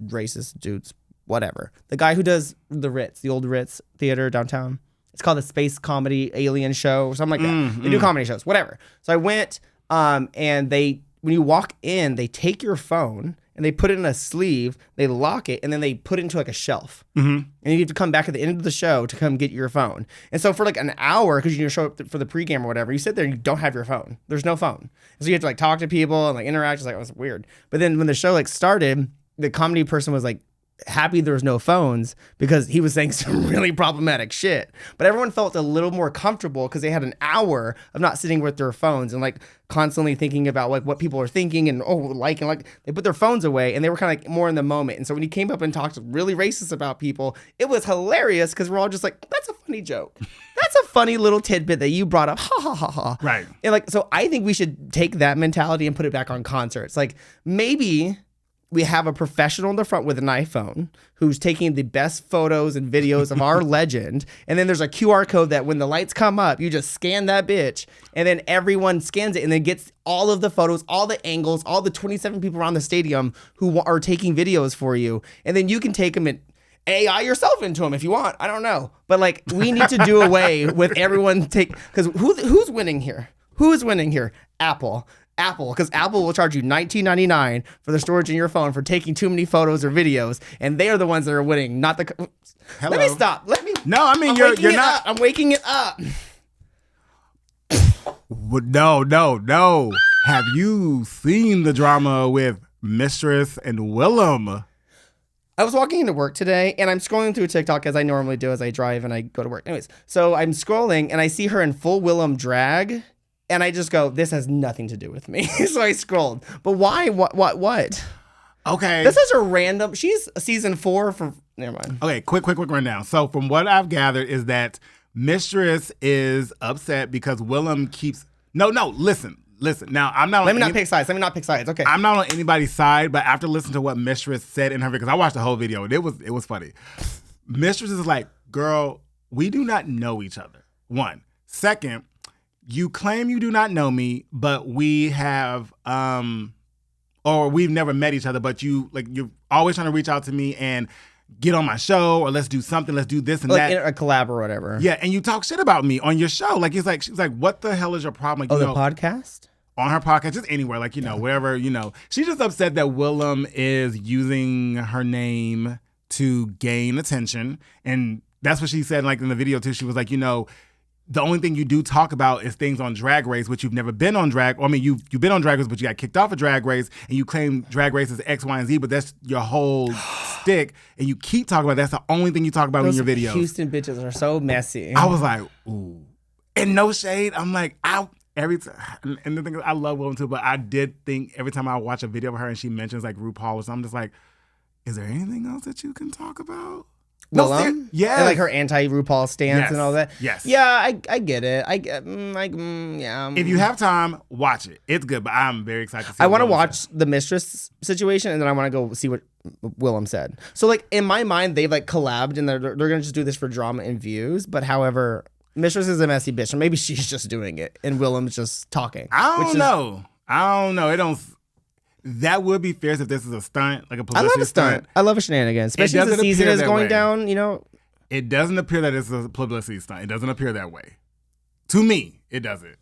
racist dudes, whatever. The guy who does the Ritz, the old Ritz Theater downtown. It's called the Space Comedy Alien Show or something like that. They do comedy shows, whatever. So I went, and when you walk in, they take your phone and they put it in a sleeve, they lock it, and then they put it into like a shelf. And you have to come back at the end of the show to come get your phone. And so for like an hour, because you show up for the pregame or whatever, you sit there and you don't have your phone. There's no phone. So you have to like talk to people and like interact. It's like, oh, it's weird. But then when the show like started, the comedy person was like happy there was no phones because he was saying some really problematic shit. But everyone felt a little more comfortable because they had an hour of not sitting with their phones and like constantly thinking about like what people are thinking and like they put their phones away and they were kind of like more in the moment. And so when he came up and talked really racist about people, it was hilarious because we're all just like, that's a funny joke. That's a funny little tidbit that you brought up. Ha ha ha ha.
Right.
And like, so I think we should take that mentality and put it back on concerts. Like maybe we have a professional in the front with an iPhone who's taking the best photos and videos of our legend. And then there's a QR code that when the lights come up, you just scan that bitch. And then everyone scans it and then gets all of the photos, all the angles, all the 27 people around the stadium who are taking videos for you. And then you can take them and AI yourself into them if you want. I don't know. But like, we need to do away with everyone because who's winning here? Who's winning here? Apple, because Apple will charge you $19.99 for the storage in your phone for taking too many photos or videos, and they are the ones that are winning, not the.
Hello.
Let me stop.
No, I mean you're not.
I'm waking it up.
No. Have you seen the drama with Mistress and Willem?
I was walking into work today and I'm scrolling through TikTok as I normally do as I drive and I go to work. Anyways, so I'm scrolling and I see her in full Willem drag. And I just go, this has nothing to do with me. So I scrolled. But why? What?
Okay.
This is a random. She's season 4 for. Never mind.
Okay, quick rundown. So from what I've gathered is that Mistress is upset because Willem keeps. No. Listen. Now I'm not.
Let me not pick sides. Okay.
I'm not on anybody's side, but after listening to what Mistress said in her, because I watched the whole video, and it was funny. Mistress is like, girl, we do not know each other. One. Second. You claim you do not know me, but we have, or we've never met each other, but you're always trying to reach out to me and get on my show, or let's do something, let's do this and
like
that.
A collab or whatever.
Yeah, and you talk shit about me on your show. Like, she's like, what the hell is your problem? Like,
the podcast?
On her podcast, just anywhere, like, wherever, She's just upset that Willem is using her name to gain attention. And that's what she said, like, in the video, too. She was like, the only thing you do talk about is things on Drag Race, which you've never been on Drag. I mean, you've been on Drag Race, but you got kicked off of Drag Race, and you claim Drag Race is X, Y, and Z, but that's your whole stick, and you keep talking about that's the only thing you talk about in your videos.
Houston bitches are so messy.
I was like, ooh. And no shade, I'm like, every time, and the thing is, I love Willem too, but I did think every time I watch a video of her and she mentions like RuPaul or something, I'm just like, is there anything else that you can talk about?
Willem?
Yeah.
And like her anti-RuPaul stance and all that?
Yes.
Yeah, I get it. Yeah.
If you have time, watch it. It's good, but I'm very excited to see
I want to watch the Mistress situation, and then I want to go see what Willem said. So like in my mind, they've like collabed, and they're going to just do this for drama and views. But however, Mistress is a messy bitch, and maybe she's just doing it, and Willem's just talking.
I don't know. It don't. That would be fierce if this is a stunt, like a publicity
I love a stunt. I love a shenanigans, especially as the season is going down,
It doesn't appear that it's a publicity stunt. It doesn't appear that way. To me, it doesn't.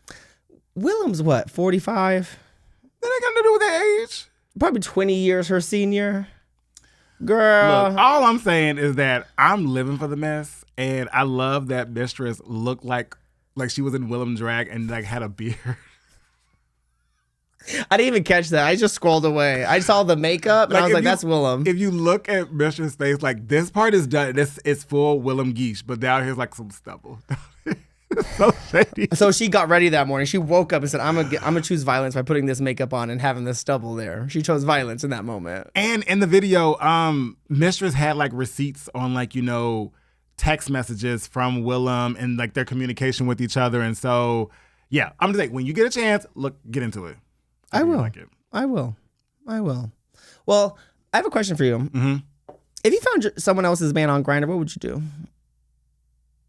Willem's what, 45?
That ain't got to do with their age.
Probably 20 years her senior. Girl.
Look, all I'm saying is that I'm living for the mess, and I love that Mistress looked like she was in Willem drag and like had a beard.
I didn't even catch that. I just scrolled away. I saw the makeup and I was like, that's Willem.
If you look at Mistress' face, like this part is done. This is full Willem Geesh, but down here's like some stubble. So shady.
So she got ready that morning. She woke up and said, I'm gonna choose violence by putting this makeup on and having this stubble there. She chose violence in that moment.
And in the video, Mistress had like receipts on like, text messages from Willem and like their communication with each other. And so, yeah, I'm just like, when you get a chance, get into it.
I will. I will. Well, I have a question for you.
Mm-hmm.
If you found someone else's man on Grindr, what would you do?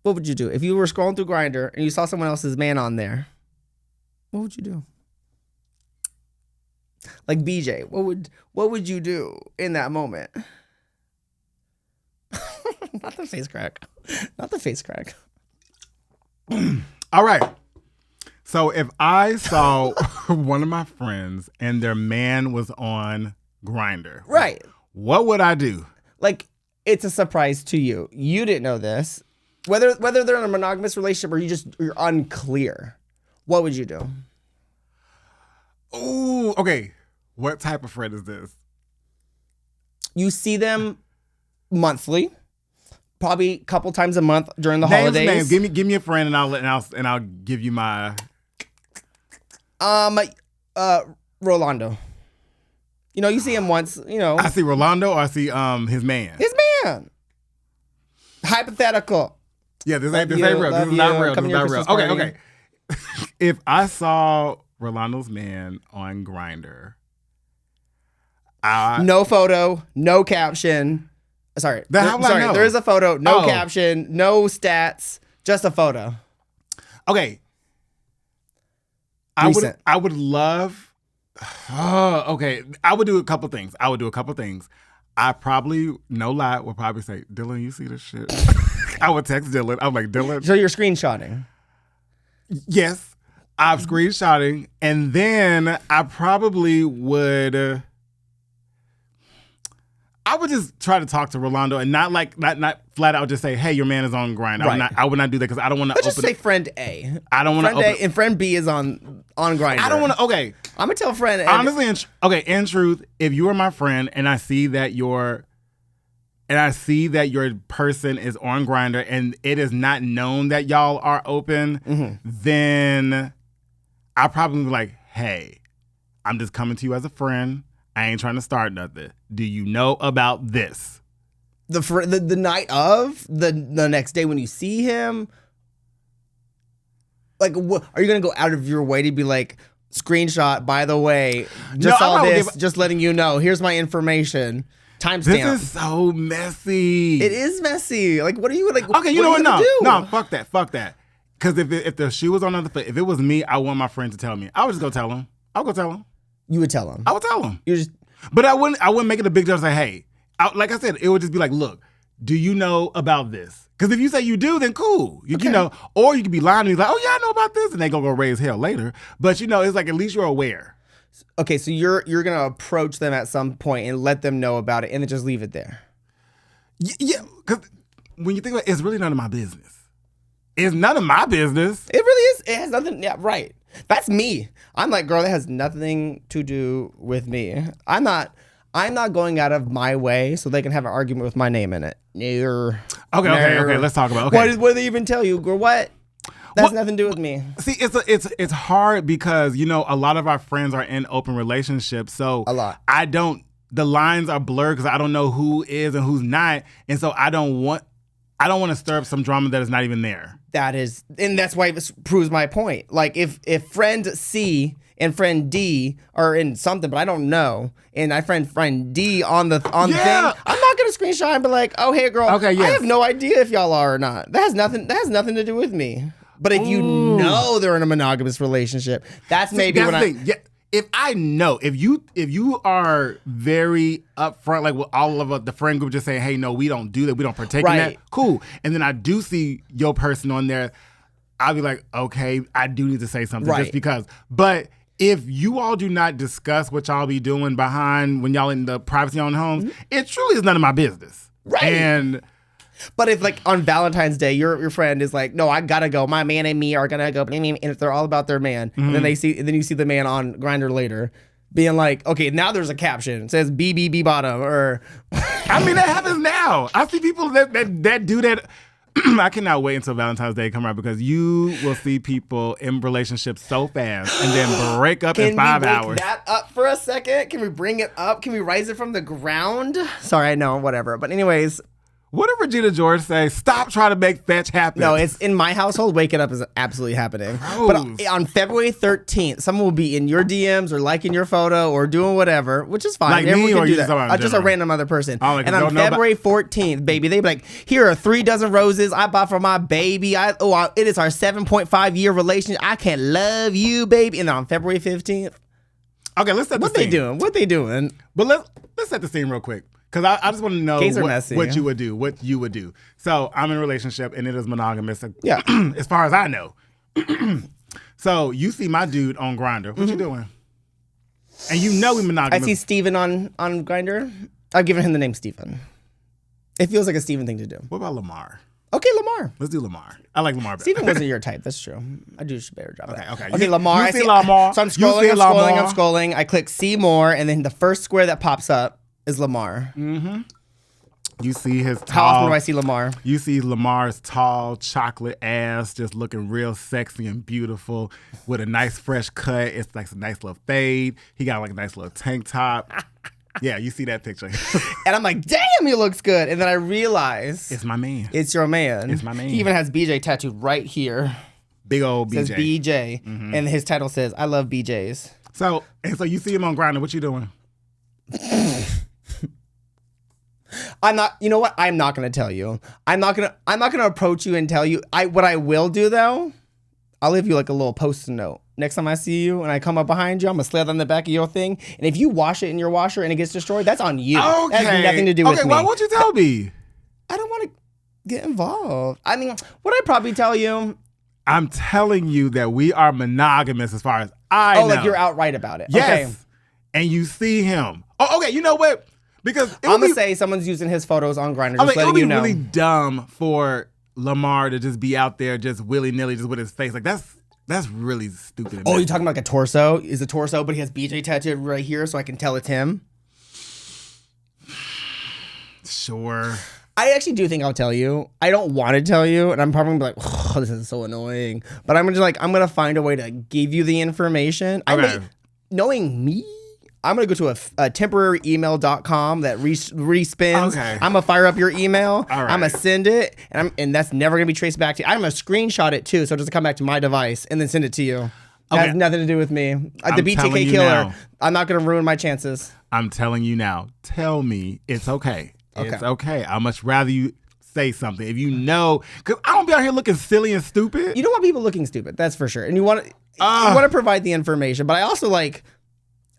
What would you do? If you were scrolling through Grindr and you saw someone else's man on there, what would you do? Like BJ, what would you do in that moment? Not the face crack. Not the face crack.
All right. So if I saw one of my friends and their man was on Grindr,
right?
What would I do?
Like, it's a surprise to you. You didn't know this. Whether they're in a monogamous relationship or you're unclear. What would you do?
Ooh, okay. What type of friend is this?
You see them monthly, probably a couple times a month during the
Names,
holidays.
Give me a friend, and I'll give you my.
Rolando. You know, you see him once. You know,
I see Rolando, or I see his man.
his man. Hypothetical.
Yeah, this ain't real. This is not real. This is not real. Okay. If I saw Rolando's man on Grindr,
no photo, no caption. Sorry.
How would I know?
There is a photo, no caption, no stats, just a photo.
Okay.
Recent.
I would love. Okay. I would do a couple things. I probably, no lie, would probably say, Dylan, you see this shit? I would text Dylan. I'm like, Dylan.
So you're screenshotting?
Yes. I'm screenshotting. And then I probably would. I would just try to talk to Rolando and not flat out just say, hey, your man is on Grindr.
Right.
I would not do that because I don't want to
Let's just say friend A.
I don't want to
open. Friend A and friend B is on Grindr.
I don't want to. Okay.
I'm going to tell friend A.
Honestly, in truth, if you are my friend and I see that your person is on Grindr and it is not known that y'all are open, then I probably be like, hey, I'm just coming to you as a friend. I ain't trying to start nothing. Do you know about this?
The night of? The next day when you see him? Like, what, are you going to go out of your way to be like, screenshot, by the way, just letting you know, here's my information. Timestamp.
This is so messy.
It is messy. Like, what are you like?
Okay, you know what? No, fuck that. Because if the shoe was on the other foot, if it was me, I want my friend to tell me. I would just go tell him. I'll go tell him.
You would tell him.
I would tell him.
You just.
But I wouldn't make it a big deal. Say, hey, like I said, it would just be like, look, do you know about this? Because if you say you do, then cool. You know, or you could be lying and be like, oh yeah, I know about this, and they go raise hell later. But you know, it's like at least you're aware.
Okay, so you're gonna approach them at some point and let them know about it, and then just leave it there.
Yeah, because when you think about it, it's really none of my business. It's none of my business.
It really is. It has nothing. Yeah, right. That's me. I'm like, girl, that has nothing to do with me. I'm not going out of my way so they can have an argument with my name in it.
Okay. Let's talk about. Okay.
What do they even tell you, girl? What? That has nothing to do with me.
See, it's hard because you know a lot of our friends are in open relationships, so
a lot.
The lines are blurred because I don't know who is and who's not, and so I don't want to stir up some drama that is not even there.
And that's why this proves my point. Like if friend C and friend D are in something, but I don't know, and I friend D on the thing, I'm not gonna screenshot and be like, oh hey girl, I have no idea if y'all are or not. That has nothing to do with me. But if you know they're in a monogamous relationship, that's maybe when I.
Yeah. If I know, if you are very upfront, like with all of us, the friend group just saying, hey, no, we don't do that. We don't partake in that. Cool. And then I do see your person on there. I'll be like, okay, I do need to say something just because. But if you all do not discuss what y'all be doing behind when y'all in the privacy on homes, it truly is none of my business.
Right. But if like on Valentine's Day, your friend is like, no, I gotta go. My man and me are gonna go. And if they're all about their man, and then you see the man on Grindr later, being like, okay, now there's a caption. It says BBB bottom or.
I mean, that happens now. I see people that do that. I cannot wait until Valentine's Day come around because you will see people in relationships so fast and then break up in 5 hours.
Can we break that up for a second? Can we bring it up? Can we rise it from the ground? Sorry, I know, whatever. But anyways.
What did Regina George say? Stop trying to make fetch happen.
No, it's in my household. Waking up is absolutely happening. Gross. But on February 13th, someone will be in your DMs or liking your photo or doing whatever, which is fine.
Like
everyone
me
can
or
do
you
that. Just a random other person.
Oh,
and on February 14th, baby, they be like, here are 3 dozen roses I bought for my baby. It is our 7.5 year relationship. I can love you, baby. And then on February 15th.
Okay, let's set the scene.
What they doing?
But let's set the scene real quick. Because I just want to know what you would do. So I'm in a relationship and it is monogamous.
Yeah.
As far as I know. So you see my dude on Grindr. What you doing? And you know we monogamous.
I see Steven on Grindr. I've given him the name Steven. It feels like a Steven thing to do.
What about Lamar?
Okay, Lamar.
Let's do Lamar. I like Lamar better.
Steven wasn't your type. That's true. I do a better job.
Okay,
Lamar.
You see Lamar.
So I'm scrolling. I click see more, and then the first square that pops up is Lamar.
Mm-hmm. You see his
How often
tall.
do I see Lamar?
You see Lamar's tall chocolate ass just looking real sexy and beautiful with a nice fresh cut. It's like a nice little fade. He got like a nice little tank top. Yeah, you see that picture.
And I'm like, damn, he looks good. And then I realize
It's my man.
it's your man.
It's my man.
He even has BJ tattooed right here.
Big old BJ.
It says BJ. And his title says, I love BJs.
So you see him on Grindr. What you doing?
I'm not. You know what? I'm not gonna tell you. I'm not gonna approach you and tell you. What I will do though, I'll leave you like a little post-it note. Next time I see you and I come up behind you, I'm gonna slide on the back of your thing. And if you wash it in your washer and it gets destroyed, that's on you.
Okay.
That has nothing to do with me.
Okay, why won't you tell me?
I don't want to get involved. I mean, what I'd probably tell you.
I'm telling you that we are monogamous as far as I know.
Oh, like you're outright about it.
Yes.
Okay.
And you see him. Oh, okay. You know what? Because
I'm gonna say someone's using his photos on Grindr. Just letting you know.
It would be really dumb for Lamar to just be out there just willy nilly, just with his face. Like that's really stupid.
Oh, you're talking about like a torso? Is a torso, but he has BJ tattooed right here, so I can tell it's him.
Sure.
I actually do think I'll tell you. I don't want to tell you, and I'm probably gonna be like, oh, this is so annoying. But I'm gonna find a way to give you the information.
Okay.
Knowing me, I'm gonna go to a temporaryemail.com that respins.
Okay.
I'm gonna fire up your email.
All right.
I'm gonna send it, and that's never gonna be traced back to you. I'm gonna screenshot it too, so it doesn't come back to my device, and then send it to you. That
Okay.
has nothing to do with me. The
I'm
BTK
telling you
killer.
now.
I'm not gonna ruin my chances.
I'm telling you now. Tell me it's okay.
Okay.
It's okay. I'd much rather you say something. If you know, because I don't be out here looking silly and stupid.
You don't want people looking stupid, that's for sure. And you want to provide the information, but I also like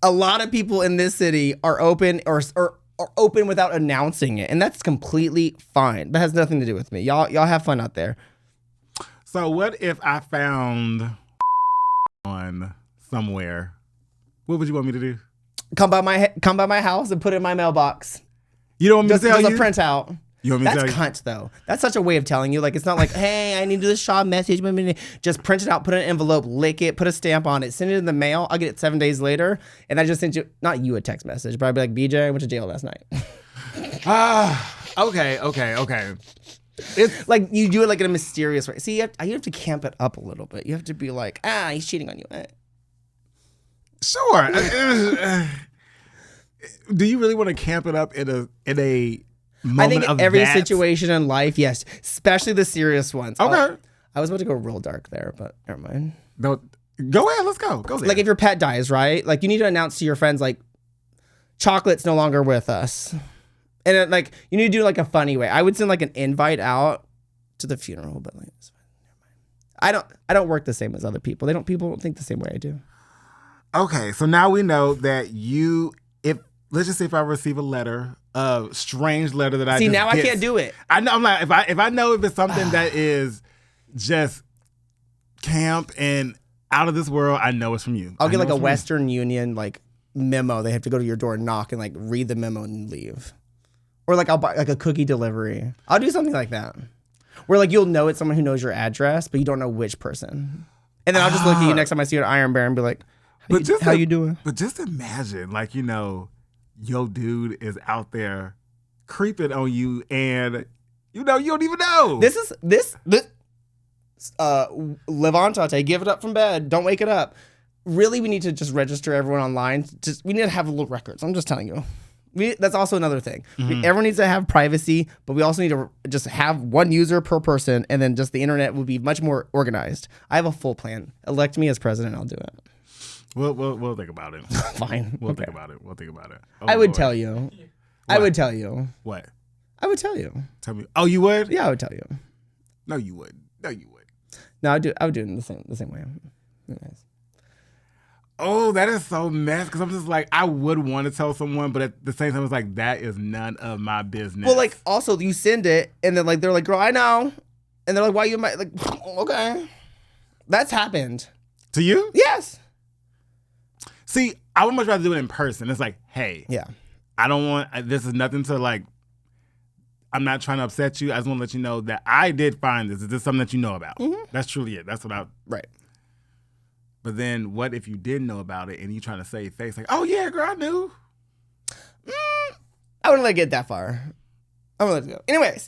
a lot of people in this city are open or are open without announcing it, and that's completely fine. That has nothing to do with me. Y'all have fun out there.
So what if I found on somewhere? What would you want me to do?
Come by my house and put it in my mailbox.
You don't want me
Just
to tell
as
you?
a printout.
You want me to
That's
tell you?
cunt though. That's such a way of telling you. Like it's not like, hey, I need to do this shop message. Just print it out, put it in an envelope, lick it, put a stamp on it, send it in the mail. I'll get it 7 days later, and I just sent you not you a text message, but I'd be like, BJ, I went to jail last night.
Okay.
It's like you do it like in a mysterious way. See, you have to camp it up a little bit. You have to be like, he's cheating on you.
Sure. Do you really want to camp it up in a moment
I think
of
every
that?
situation in life, yes, especially the serious ones.
Okay.
I was about to go real dark there, but never mind.
No, go ahead. Let's go. Go there.
Like if your pet dies, right? Like you need to announce to your friends, like, chocolate's no longer with us. And it, like you need to do like a funny way. I would send like an invite out to the funeral, but like it's fine. Never mind. I don't work the same as other people. People don't think the same way I do.
Okay, so now we know that let's just say if I receive a letter, a strange letter that I
See,
just
now I
get-
can't do it.
I know. I'm like, if I know if it's something that is just camp and out of this world, I know it's from you.
I'll get
I
like
know
a
it's from you.
Western Union like memo. They have to go to your door and knock and like read the memo and leave. Or like I'll buy like a cookie delivery. I'll do something like that. Where like you'll know it's someone who knows your address, but you don't know which person. And then I'll just look at you next time I see you at Iron Bear and be like, how you doing?
But just imagine, like, your dude is out there creeping on you and, you don't even know.
This Levantate, give it up from bed. Don't wake it up. Really, we need to just register everyone online. We need to have little records. I'm just telling you. That's also another thing. Everyone needs to have privacy, but we also need to just have one user per person, and then just the internet will be much more organized. I have a full plan. Elect me as president. I'll do it.
We'll think about it.
Fine.
We'll
Okay.
think about it. Oh,
I would
Lord.
tell you.
What?
I would tell you.
What?
I would tell you.
Tell me. Oh, you would?
Yeah, I would tell you.
No, you would.
No, I would do it in the same way. Nice.
Oh, that is so messed. Because I'm just like, I would want to tell someone, but at the same time, it's like, that is none of my business.
Well, like, also, you send it, and then, like, they're like, girl, I know. And they're like, why you might, like, okay. That's happened.
To you?
Yes.
See, I would much rather do it in person. It's like, hey,
Yeah.
I don't want, this is nothing to like, I'm not trying to upset you. I just want to let you know that I did find this. Is this something that you know about?
Mm-hmm.
That's truly it. That's what I,
Right.
but then what if you didn't know about it and you trying to save face? Like, oh yeah, girl, I knew.
I wouldn't let it get that far. I'm gonna let it go.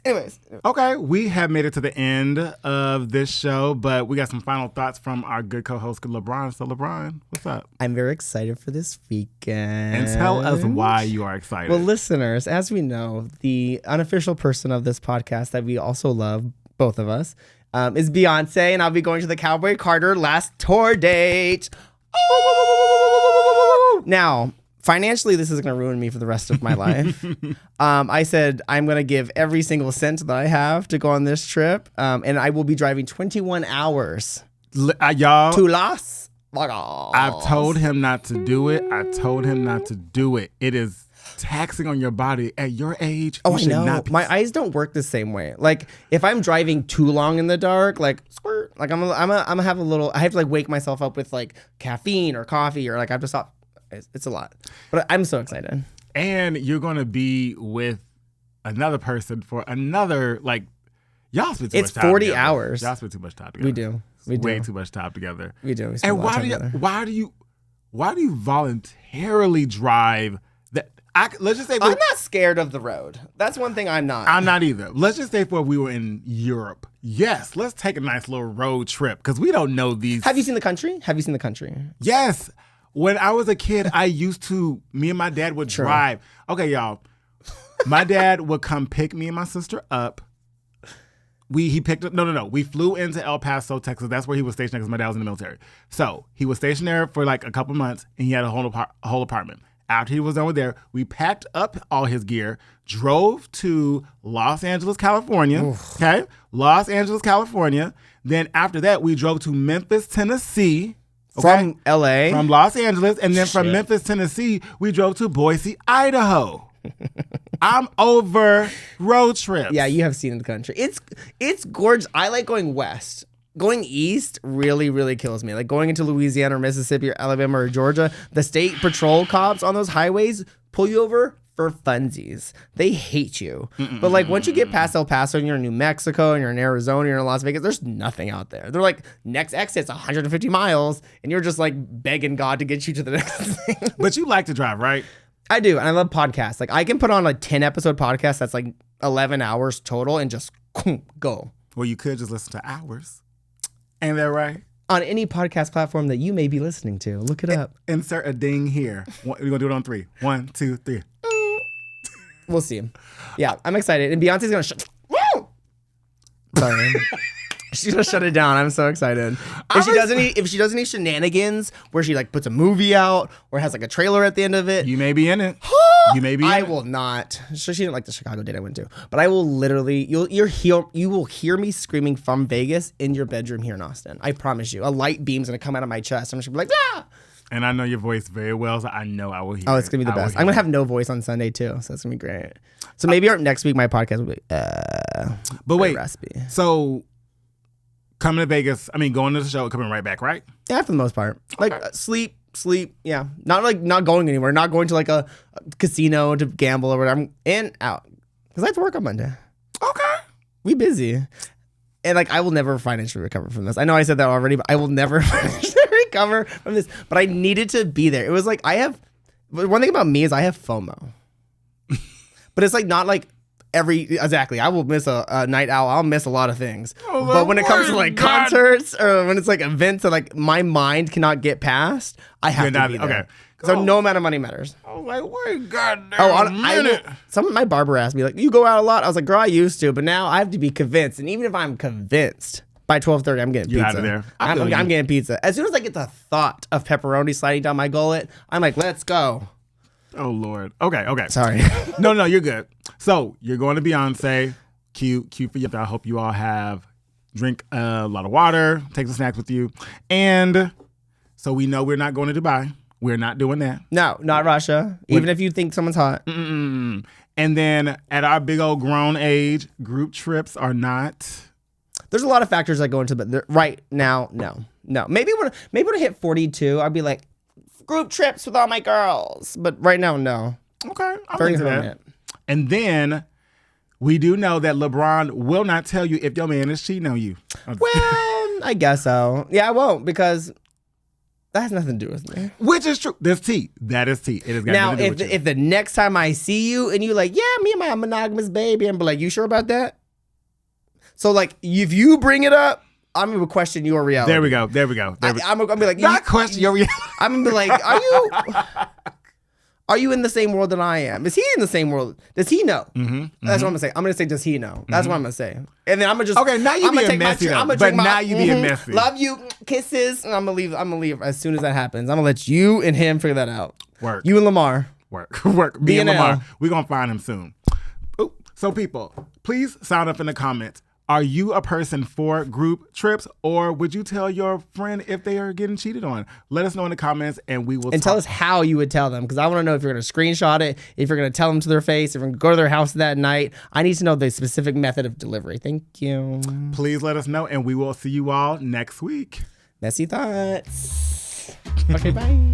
Anyways.
Okay, we have made it to the end of this show, but we got some final thoughts from our good co-host, LeBron. So, LeBron, what's up?
I'm very excited for this weekend.
And tell us why you are excited.
Well, listeners, as we know, the unofficial person of this podcast that we also love, both of us, is Beyoncé, and I'll be going to the Cowboy Carter last tour date. Now, financially, this is going to ruin me for the rest of my life. I said I'm going to give every single cent that I have to go on this trip, and I will be driving 21 hours
y'all,
to Las Vegas.
I've told him not to do it. It is taxing on your body at your age.
Oh, I know. My eyes don't work the same way. Like if I'm driving too long in the dark, like squirt, like I'm gonna have a little. I have to like wake myself up with like caffeine or coffee, or like I have to stop. It's a lot, but I'm so excited.
And you're gonna be with another person for another like. Y'all spend too much time
40
together.
hours.
Y'all spend too much time together.
We do.
Way too much time together.
We do. We
And why do you voluntarily drive that? Let's just say
I'm not scared of the road. That's one thing I'm not.
I'm not either. Let's just say if we were in Europe. Yes, let's take a nice little road trip because we don't know these.
Have you seen the country?
Yes. When I was a kid, me and my dad would drive. Okay, y'all. My dad would come pick me and my sister up. We flew into El Paso, Texas. That's where he was stationed because my dad was in the military. So he was stationed there for like a couple months, and he had a whole apartment. After he was done with there, we packed up all his gear, drove to Los Angeles, California. Oof. Okay, Los Angeles, California. Then after that, we drove to Memphis, Tennessee. Okay?
From L.A.?
From Los Angeles. And then from Memphis, Tennessee, we drove to Boise, Idaho. I'm over road trips.
Yeah, you have seen the country. It's gorgeous. I like going west. Going east really, really kills me. Like going into Louisiana or Mississippi or Alabama or Georgia, the state patrol cops on those highways pull you over for funsies. They hate you. But like once you get past El Paso and you're in New Mexico and you're in Arizona, you're in Las Vegas, there's nothing out there. They're like, next exit's 150 miles and you're just like begging God to get you to the next thing.
But you like to drive, right?
I do. And I love podcasts. Like I can put on a 10 episode podcast that's like 11 hours total and just go.
Well, you could just listen to hours. Ain't that right?
On any podcast platform that you may be listening to. Look it up.
Insert a ding here. We're going to do it on 3. 1, 2, 3.
We'll see. Yeah, I'm excited. And Beyonce's going to shut... Sorry. She's going to shut it down. I'm so excited. If she does any shenanigans where she like puts a movie out or has like a trailer at the end of it.
You may be in it.
I will not. So she didn't like the Chicago date I went to. But I will literally, you will hear me screaming from Vegas in your bedroom here in Austin. I promise you. A light beam's going to come out of my chest. I'm just going to be like, ah!
And I know your voice very well, so I know I will hear it.
Oh, it's going to be the best. I'm going to have no voice on Sunday, too. So it's going to be great. So maybe next week my podcast will be
but wait,
raspy.
So coming to Vegas, going to the show, coming right back, right?
Yeah, for the most part. Like sleep, yeah. Not going anywhere. Not going to like a casino to gamble or whatever. I'm in, out. Because I have to work on Monday.
Okay.
We busy. And like I will never financially recover from this. I know I said that already, but I will never financially recover from this. But I needed to be there. It was like one thing about me is I have FOMO. But it's like not like exactly. I will miss a night owl. I'll miss a lot of things. Oh, but when it comes to like concerts or when it's like events that like my mind cannot get past, I have to be there. Okay. So no amount of money matters.
I was like, wait, goddamn minute.
My barber asked me, like, you go out a lot? I was like, girl, I used to, but now I have to be convinced. And even if I'm convinced, by 12:30, I'm getting pizza.
Out of there.
I'm getting pizza. As soon as I get the thought of pepperoni sliding down my gullet, I'm like, let's go.
Oh, Lord. Okay.
Sorry.
No, you're good. So you're going to Beyonce. Cute for you. I hope you all drink a lot of water, take some snacks with you. And so we know we're not going to Dubai. We're not doing that.
No, not Russia. Even if you think someone's hot.
And then at our big old grown age, group trips are not.
There's a lot of factors that go into it. But right now, no. Maybe when I hit 42, I'd be like, group trips with all my girls. But right now, no.
Okay. I'm into that. And then we do know that LeBron will not tell you if your man is cheating on you.
Well, I guess so. Yeah, I won't because That has nothing to do with me.
Which is true. There's tea. That is tea. It has got
Now,
nothing to do with you.
if the next time I see you and you like, yeah, me and my monogamous baby, and be like, you sure about that? So like, if you bring it up, I'm gonna question your reality.
There we go.
I'm gonna be like,
not question your reality.
I'm gonna be like, are you in the same world that I am? Is he in the same world? Does he know? That's what I'm gonna say. I'm gonna say, does he know? That's what I'm gonna say. And then I'm gonna just
okay. Now you being messy, now you being messy.
Love you, kisses, and I'm gonna leave as soon as that happens. I'm gonna let you and him figure that out.
Work.
You and Lamar.
Work. Me and Lamar. We're gonna find him soon. Ooh. So people, please sound up in the comments. Are you a person for group trips, or would you tell your friend if they are getting cheated on? Let us know in the comments, and we will.
And tell us how you would tell them, because I want to know if you're going to screenshot it, if you're going to tell them to their face, if you're going to go to their house that night. I need to know the specific method of delivery. Thank you.
Please let us know, and we will see you all next week.
Messy thoughts. Okay, bye.